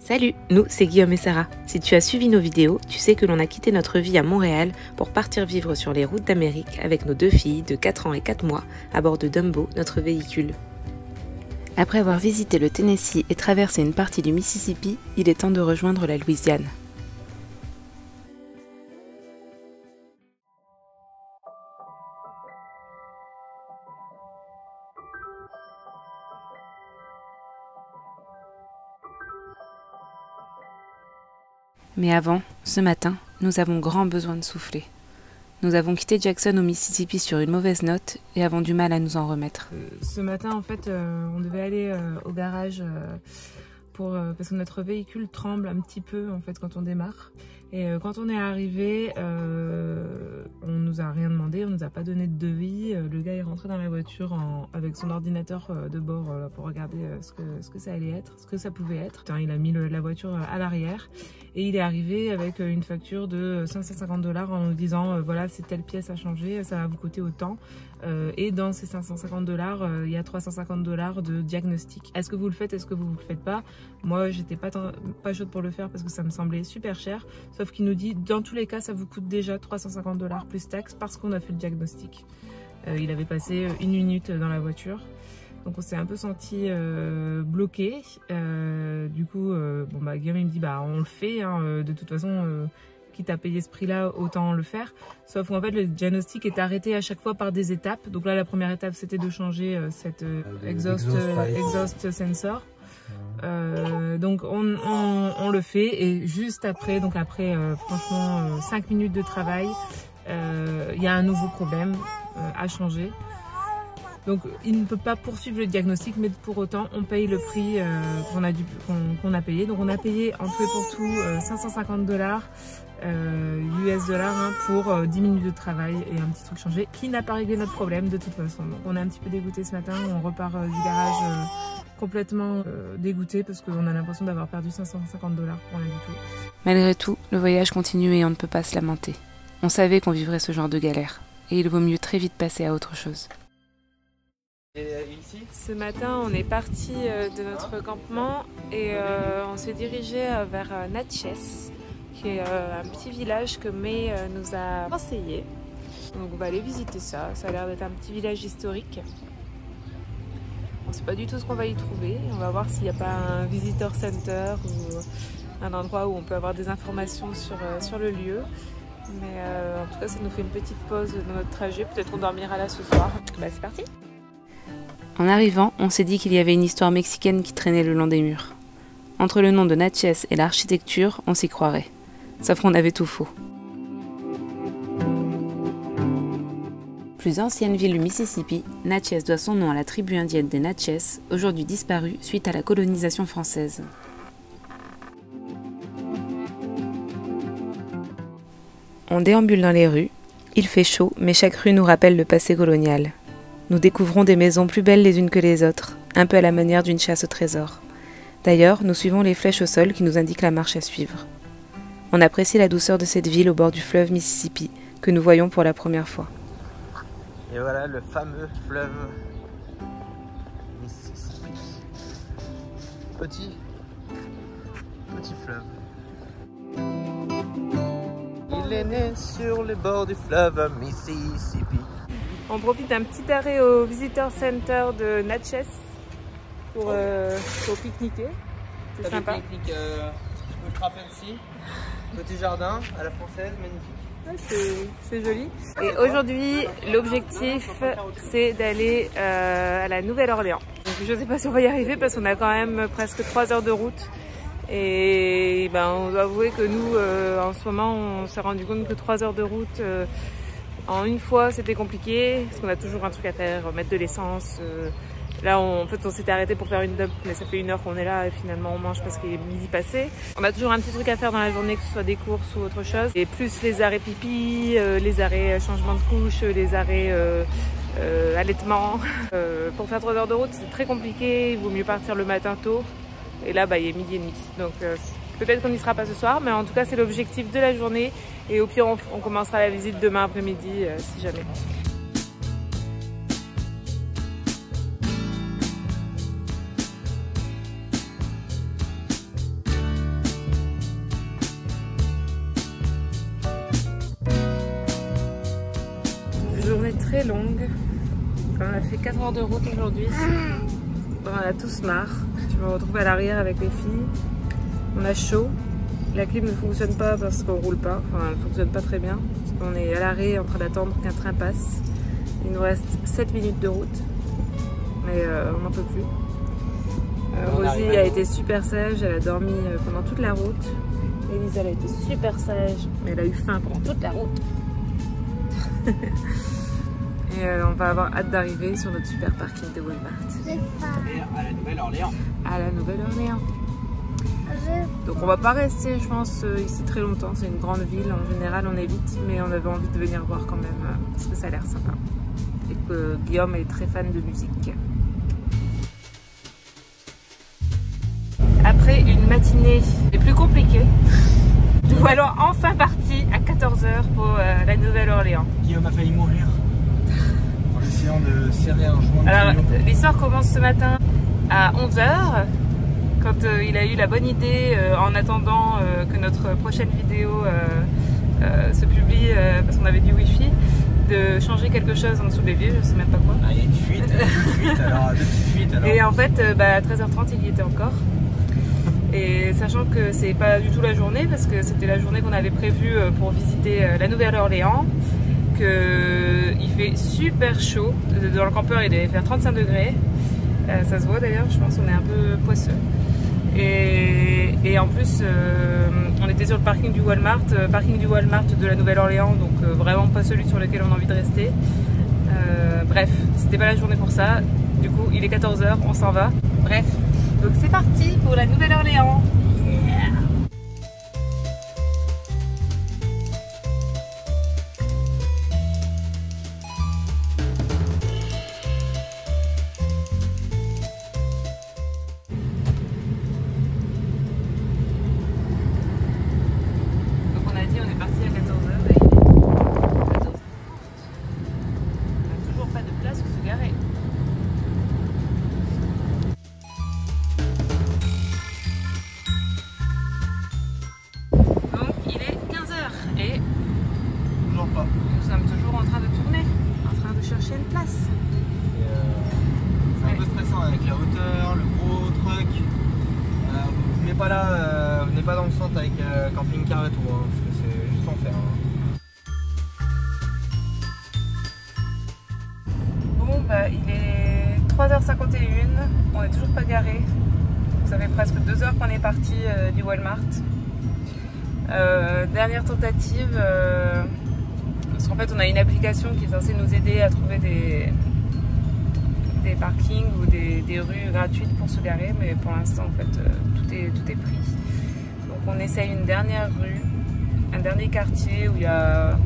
Salut, nous c'est Guillaume et Sarah. Si tu as suivi nos vidéos, tu sais que l'on a quitté notre vie à Montréal pour partir vivre sur les routes d'Amérique avec nos deux filles de 4 ans et 4 mois à bord de Dumbo, notre véhicule. Après avoir visité le Tennessee et traversé une partie du Mississippi, il est temps de rejoindre la Louisiane. Mais avant, ce matin, nous avons grand besoin de souffler. Nous avons quitté Jackson au Mississippi sur une mauvaise note et avons du mal à nous en remettre. Ce matin, en fait, on devait aller au garage parce que notre véhicule tremble un petit peu en fait quand on démarre. Et quand on est arrivé, on nous a rien demandé, on nous a pas donné de devis. Le gars est rentré dans la voiture avec son ordinateur de bord pour regarder ce que ça allait être, ce que ça pouvait être. Il a mis la voiture à l'arrière et il est arrivé avec une facture de 550 $ en nous disant voilà, c'est telle pièce à changer, ça va vous coûter autant. Et dans ces 550 $, il y a 350 $ de diagnostic. Est-ce que vous le faites, est-ce que vous le faites pas? Moi, j'étais pas chaude pour le faire parce que ça me semblait super cher. Sauf qu'il nous dit, dans tous les cas, ça vous coûte déjà 350 $ plus taxes parce qu'on a fait le diagnostic. Il avait passé 1 minute dans la voiture. Donc on s'est un peu senti bloqué. Du coup, Guillaume il me dit, on le fait, hein, de toute façon... quitte à payer ce prix-là, autant le faire. Sauf qu'en fait, le diagnostic est arrêté à chaque fois par des étapes. Donc là, la première étape, c'était de changer cette exhaust sensor. Donc on le fait et juste après, franchement 5 minutes de travail, il y a un nouveau problème à changer. Donc il ne peut pas poursuivre le diagnostic, mais pour autant on paye le prix qu'on a payé. Donc on a payé en tout et pour tout 550 $ US dollars pour 10 minutes de travail et un petit truc changé qui n'a pas réglé notre problème de toute façon. Donc on est un petit peu dégoûté ce matin, on repart du garage complètement dégoûté parce qu'on a l'impression d'avoir perdu 550 $ pour rien du tout. Malgré tout, le voyage continue et on ne peut pas se lamenter. On savait qu'on vivrait ce genre de galère et il vaut mieux très vite passer à autre chose. Ce matin, on est parti de notre campement et on s'est dirigé vers Natchez, qui est un petit village que May nous a conseillé. Donc on va aller visiter ça. Ça a l'air d'être un petit village historique. On ne sait pas du tout ce qu'on va y trouver. On va voir s'il n'y a pas un visitor center ou un endroit où on peut avoir des informations sur le lieu. Mais en tout cas, ça nous fait une petite pause dans notre trajet. Peut-être qu'on dormira là ce soir. C'est parti! En arrivant, on s'est dit qu'il y avait une histoire mexicaine qui traînait le long des murs. Entre le nom de Natchez et l'architecture, on s'y croirait. Sauf qu'on avait tout faux. Plus ancienne ville du Mississippi, Natchez doit son nom à la tribu indienne des Natchez, aujourd'hui disparue suite à la colonisation française. On déambule dans les rues. Il fait chaud, mais chaque rue nous rappelle le passé colonial. Nous découvrons des maisons plus belles les unes que les autres, un peu à la manière d'une chasse au trésor. D'ailleurs, nous suivons les flèches au sol qui nous indiquent la marche à suivre. On apprécie la douceur de cette ville au bord du fleuve Mississippi, que nous voyons pour la première fois. Et voilà le fameux fleuve Mississippi. Petit fleuve. Il est né sur les bords du fleuve Mississippi. On profite d'un petit arrêt au Visitor Center de Natchez pour pique-niquer. C'est sympa. Pique-nique ultra fancy. Petit jardin à la française, magnifique. Ouais, c'est joli. Et aujourd'hui, l'objectif, c'est d'aller à la Nouvelle-Orléans. Je ne sais pas si on va y arriver parce qu'on a quand même presque 3 heures de route. Et on doit avouer que nous, en ce moment, on s'est rendu compte que 3 heures de route... en une fois, c'était compliqué, parce qu'on a toujours un truc à faire, mettre de l'essence. Là, on s'était arrêté pour faire une dump, mais ça fait 1 heure qu'on est là et finalement on mange parce qu'il est midi passé. On a toujours un petit truc à faire dans la journée, que ce soit des courses ou autre chose. Et plus les arrêts pipi, les arrêts changement de couche, les arrêts allaitement. Pour faire 3 heures de route, c'est très compliqué, il vaut mieux partir le matin tôt. Et là, il est 12h30. Donc peut-être qu'on n'y sera pas ce soir, mais en tout cas, c'est l'objectif de la journée. Et au pire, on commencera la visite demain après-midi, si jamais. longue. On a fait 4 heures de route aujourd'hui. On a tous marre. Je me retrouve à l'arrière avec les filles. On a chaud. La clim ne fonctionne pas parce qu'on roule pas. Enfin, elle ne fonctionne pas très bien. On est à l'arrêt en train d'attendre qu'un train passe. Il nous reste 7 minutes de route. Mais on n'en peut plus. Rosie a été super sage. Elle a dormi pendant toute la route. Elisa, elle a été super sage. Mais elle a eu faim pendant toute la route. Et on va avoir hâte d'arriver sur notre super parking de Walmart. Et à la Nouvelle-Orléans. À la Nouvelle-Orléans. Donc on va pas rester, je pense, ici très longtemps. C'est une grande ville, en général on évite, mais on avait envie de venir voir quand même, parce que ça a l'air sympa. Et que Guillaume est très fan de musique. Après une matinée les plus compliquées, nous voilà enfin partis à 14 h pour la Nouvelle-Orléans. Guillaume a failli mourir en essayant de serrer un joint. Alors l'histoire commence ce matin à 11 h. Quand il a eu la bonne idée, en attendant que notre prochaine vidéo se publie, parce qu'on avait du wifi, de changer quelque chose en dessous de l'évier, je sais même pas quoi. Ah, il y a une fuite, alors deux petites fuites. Alors. Et en fait, à 13h30, il y était encore. Et sachant que c'est pas du tout la journée, parce que c'était la journée qu'on avait prévue pour visiter la Nouvelle-Orléans, qu'il fait super chaud. Dans le campeur, il devait faire 35 degrés. Ça se voit d'ailleurs, je pense qu'on est un peu poisseux. Et en plus, on était sur le parking du Walmart de la Nouvelle-Orléans, donc vraiment pas celui sur lequel on a envie de rester. Bref, c'était pas la journée pour ça. Du coup, il est 14 h, on s'en va. Bref, donc c'est parti pour la Nouvelle-Orléans. Yeah. Nous sommes toujours en train de tourner, en train de chercher une place. C'est un peu stressant avec la hauteur, le gros truck. Vous venez pas là, venez pas dans le centre avec camping-car et tout, hein, parce que c'est juste enfer. Bon, bah il est 3h51, on n'est toujours pas garé. Ça fait presque 2 heures qu'on est parti du Walmart. Dernière tentative. Parce qu'en fait on a une application qui est censée nous aider à trouver des parkings ou des rues gratuites pour se garer, mais pour l'instant en fait tout est pris. Donc on essaye une dernière rue, un dernier quartier où il y a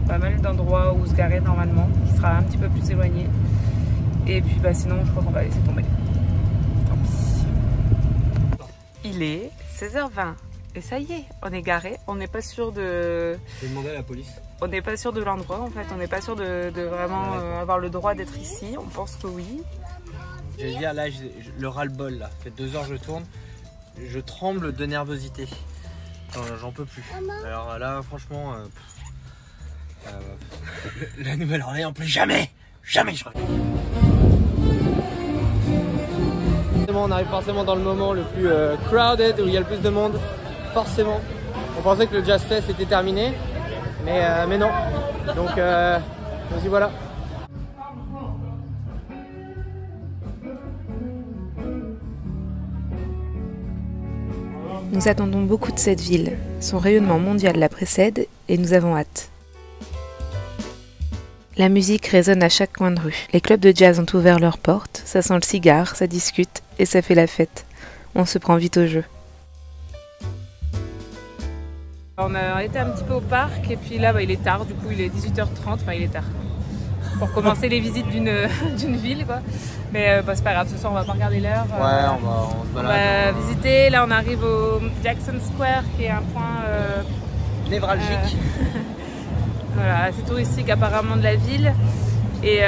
pas mal d'endroits où se garer normalement, qui sera un petit peu plus éloigné. Et puis bah sinon je crois qu'on va laisser tomber. Tant pis. Il est 16h20 et ça y est, on est garé, on n'est pas sûr de... J'ai demandé à la police. On n'est pas sûr de l'endroit en fait, on n'est pas sûr de vraiment avoir le droit d'être ici, on pense que oui. Je vais dire là, le ras-le-bol là, ça fait 2 heures que je tourne, je tremble de nervosité, j'en peux plus. Alors là franchement, la Nouvelle-Orléans plus jamais je reviens. On arrive forcément dans le moment le plus crowded, où il y a le plus de monde, forcément. On pensait que le Jazz Fest était terminé. Mais non, donc nous y voilà. Nous attendons beaucoup de cette ville. Son rayonnement mondial la précède et nous avons hâte. La musique résonne à chaque coin de rue. Les clubs de jazz ont ouvert leurs portes, ça sent le cigare, ça discute et ça fait la fête. On se prend vite au jeu. On a été un petit peu au parc et puis là bah, il est tard, du coup il est 18h30, enfin il est tard pour commencer les visites d'une ville quoi. Mais bah, c'est pas grave, ce soir on va pas regarder l'heure. Ouais, on se balade. On va visiter, là on arrive au Jackson Square qui est un point névralgique. Voilà, assez touristique apparemment de la ville. Et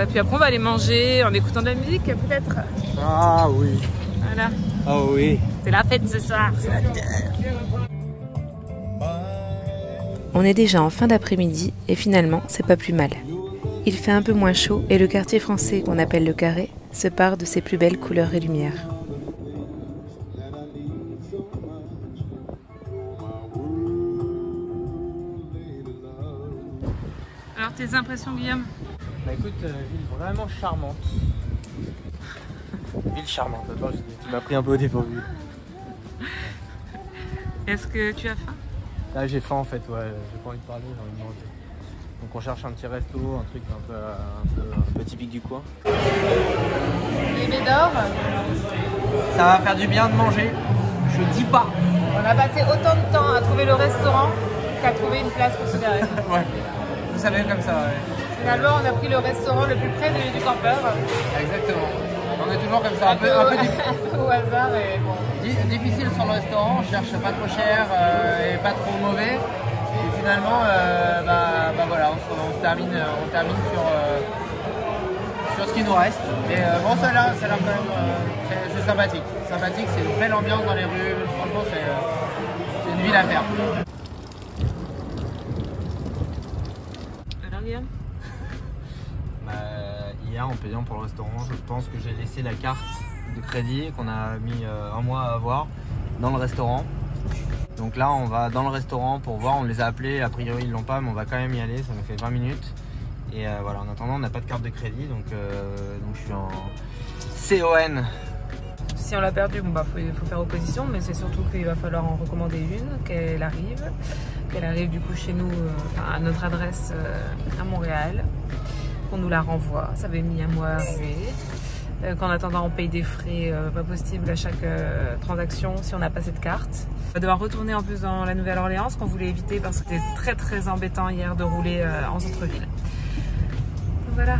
puis après on va aller manger en écoutant de la musique peut-être. Ah oui. Voilà. Ah oui. C'est la fête ce soir. On est déjà en fin d'après-midi et finalement c'est pas plus mal. Il fait un peu moins chaud et le quartier français qu'on appelle le Carré se pare de ses plus belles couleurs et lumières. Alors tes impressions, Guillaume? Bah écoute, ville vraiment charmante. Ville charmante, attends, tu m'as pris un peu au dépourvu. Est-ce que tu as faim? Là j'ai faim en fait, ouais, j'ai pas envie de parler, j'ai envie de manger. Donc on cherche un petit resto, un truc un peu typique du coin. Les Médors. Ça va faire du bien de manger, je dis pas. On a passé autant de temps à trouver le restaurant qu'à trouver une place pour se garer. Ouais, vous savez comme ça, ouais. Finalement, on a pris le restaurant le plus près du campeur. Exactement. On est toujours comme ça, un peu au hasard. Et bon. Difficile sur le restaurant, on cherche pas trop cher et pas trop mauvais. Et finalement, voilà, on termine sur ce qui nous reste. Et bon, ça a l'air quand même c'est sympathique. Sympathique, c'est une belle ambiance dans les rues. Franchement, c'est une ville à faire. Alors, Guillaume? Hier, en payant pour le restaurant, je pense que j'ai laissé la carte de crédit qu'on a mis un mois à avoir dans le restaurant. Donc là, on va dans le restaurant pour voir, on les a appelés, a priori ils l'ont pas, mais on va quand même y aller, ça nous fait 20 minutes. Et voilà, en attendant, on n'a pas de carte de crédit, donc je suis en CON. Si on l'a perdu, bon, faut faire opposition, mais c'est surtout qu'il va falloir en recommander une, qu'elle arrive du coup chez nous, à notre adresse à Montréal, qu'on nous la renvoie. Ça avait mis un mois à arriver. Qu'en attendant on paye des frais pas possibles à chaque transaction si on n'a pas cette carte. On va devoir retourner en plus dans la Nouvelle-Orléans, ce qu'on voulait éviter parce que c'était très embêtant hier de rouler en centre-ville. Voilà.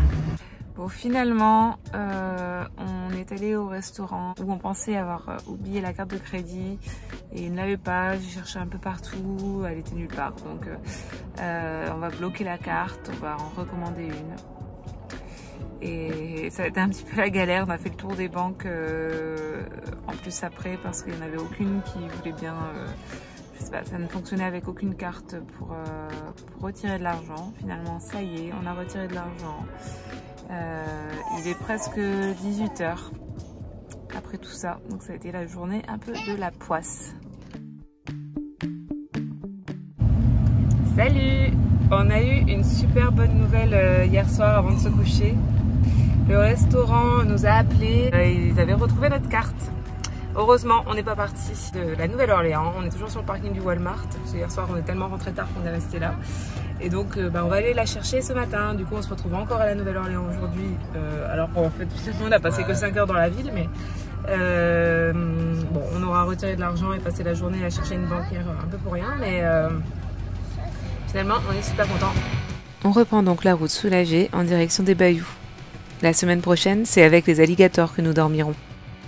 Bon, finalement on est allé au restaurant où on pensait avoir oublié la carte de crédit et il ne l'avait pas. J'ai cherché un peu partout, elle était nulle part, donc on va bloquer la carte, on va en recommander une. Et ça a été un petit peu la galère, on a fait le tour des banques en plus après parce qu'il n'y en avait aucune qui voulait bien, je sais pas, ça ne fonctionnait avec aucune carte pour retirer de l'argent. Finalement ça y est, on a retiré de l'argent. Il est presque 18 h après tout ça, donc ça a été la journée un peu de la poisse. Salut! On a eu une super bonne nouvelle hier soir avant de se coucher. Le restaurant nous a appelés, ils avaient retrouvé notre carte. Heureusement, on n'est pas parti de la Nouvelle-Orléans, on est toujours sur le parking du Walmart. Parce que hier soir, on est tellement rentré tard qu'on est resté là. Et donc, on va aller la chercher ce matin. Du coup, on se retrouve encore à la Nouvelle-Orléans aujourd'hui. Alors qu'en fait, on a passé que 5 heures dans la ville, mais bon, on aura retiré de l'argent et passé la journée à chercher une banquière un peu pour rien, mais finalement, on est super contents. On reprend donc la route soulagée en direction des Bayous. La semaine prochaine, c'est avec les alligators que nous dormirons.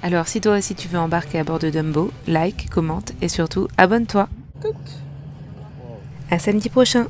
Alors si toi aussi tu veux embarquer à bord de Dumbo, like, commente et surtout abonne-toi. À samedi prochain!